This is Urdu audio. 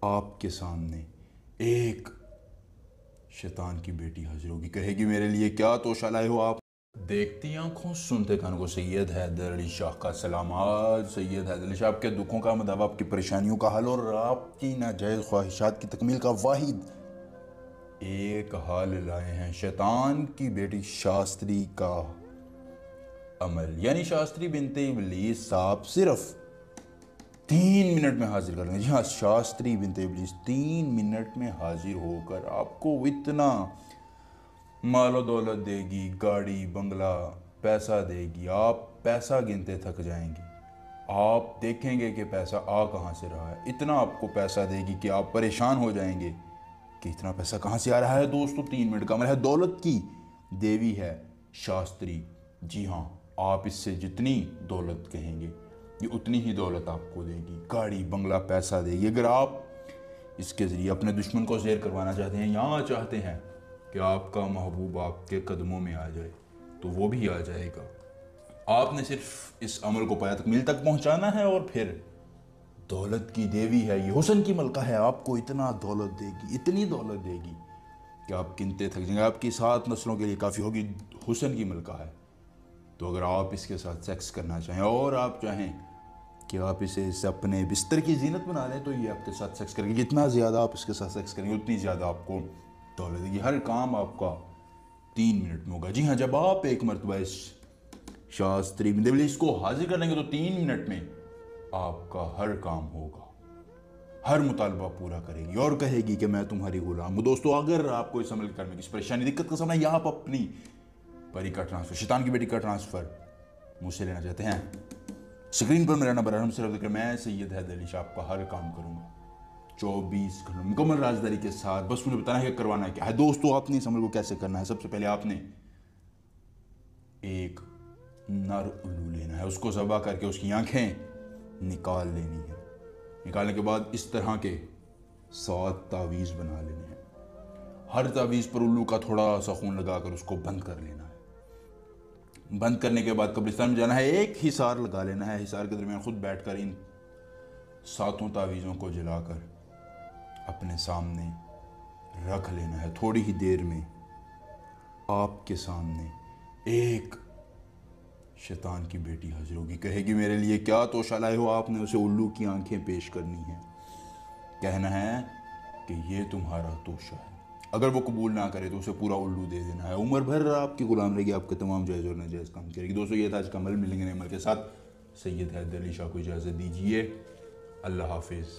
آپ کے سامنے ایک شیطان کی بیٹی حاضر ہوگی، کہے گی میرے لیے کیا توشہ لائے ہو آپ؟ دیکھتی آنکھوں سنتے کانوں کو سید حیدر علی شاہ کا سلام۔ آج سید حیدر علی شاہ آپ کے دکھوں کا مداوع، آپ کی پریشانیوں کا حل اور آپ کی ناجائز خواہشات کی تکمیل کا واحد ایک حال لائے ہیں، شیطان کی بیٹی شاستری کا عمل، یعنی شاستری بنت ابلیس صاحب صرف 3 منٹ میں حاضر کر لیں گے۔ جی ہاں، شاستری بنت ابلیس 3 منٹ میں حاضر ہو کر آپ کو اتنا مال و دولت دے گی، گاڑی بنگلہ پیسہ دے گی، آپ پیسہ گنتے تھک جائیں گے، آپ دیکھیں گے کہ پیسہ آ کہاں سے رہا ہے، اتنا آپ کو پیسہ دے گی کہ آپ پریشان ہو جائیں گے کہ اتنا پیسہ کہاں سے آ رہا ہے۔ دوستو 3 منٹ کا عمل ہے، دولت کی دیوی ہے شاستری۔ جی ہاں، آپ اس سے جتنی دولت کہیں گے یہ اتنی ہی دولت آپ کو دے گی، گاڑی بنگلہ پیسہ دے گی۔ اگر آپ اس کے ذریعے اپنے دشمن کو زیر کروانا چاہتے ہیں یا چاہتے ہیں کہ آپ کا محبوب آپ کے قدموں میں آ جائے تو وہ بھی آ جائے گا۔ آپ نے صرف اس عمل کو پایا تکمیل تک پہنچانا ہے اور پھر دولت کی دیوی ہے، یہ حسن کی ملکہ ہے، آپ کو اتنا دولت دے گی، اتنی دولت دے گی کہ آپ گنتے تھک جائیں گے، آپ کی 7 نسلوں کے لیے کافی ہوگی۔ حسن کی ملکہ ہے، تو اگر آپ اس کے ساتھ سیکس کرنا چاہیں اور آپ چاہیں کہ آپ اسے اپنے بستر کی زینت بنا لیں تو یہ آپ کے ساتھ سیکس کریں گے۔ جتنا زیادہ آپ اس کے ساتھ سیکس کریں گے اتنی زیادہ آپ کو دولت دے گی۔ ہر کام آپ کا 3 منٹ میں ہوگا۔ جی ہاں، جب آپ ایک مرتبہ اس شاستری بنت ابلیس کو حاضر کر لیں گے تو 3 منٹ میں آپ کا ہر کام ہوگا، ہر مطالبہ پورا کرے گی اور کہے گی کہ میں تمہاری غلام ہوں۔ دوستو اگر آپ کو اس عمل کرنے میں کسی پریشانی دقت کا سامنا یا آپ اپنی پری کا ٹرانسفر، شیطان کی بیٹی کا ٹرانسفر مجھ سے لینا چاہتے ہیں، سکرین پر میرا نمبر ہے، ہم سے رابطہ کریں، میں سید حیدر علی شاہ آپ کا ہر کام کروں گا 24 گھنٹوں مکمل رازداری کے ساتھ۔ بس مجھے بتانا ہے کہ کروانا ہے کیا ہے۔ دوستو آپ نے اس عمل کو کیسے کرنا ہے؟ سب سے پہلے آپ نے ایک نر الو لینا ہے، اس کو ذبح کر کے اس کی آنکھیں نکال لینی ہے۔ نکالنے کے بعد اس طرح کے 7 تعویذ بنا لینے ہیں، ہر تعویذ پر الو کا تھوڑا سا خون لگا کر اس کو بند کر لینا ہے۔ بند کرنے کے بعد قبرستان میں جانا ہے، ایک حصار لگا لینا ہے، حصار کے درمیان خود بیٹھ کر ان 7 تعویذوں کو جلا کر اپنے سامنے رکھ لینا ہے۔ تھوڑی ہی دیر میں آپ کے سامنے ایک شیطان کی بیٹی حاضر ہوگی، کہے گی میرے لیے کیا توشہ لائے ہو؟ آپ نے اسے الو کی آنکھیں پیش کرنی ہیں، کہنا ہے کہ یہ تمہارا توشہ ہے۔ اگر وہ قبول نہ کرے تو اسے پورا الو دے دینا ہے، عمر بھر آپ کی غلام رہے گی، آپ کے تمام جائز اور ناجائز کام کرے گی۔ دوستو یہ تھا آج کا عمل، ملیں گے نئے عمل کے ساتھ۔ سید حیدر علی شاہ کو اجازت دیجیے، اللہ حافظ۔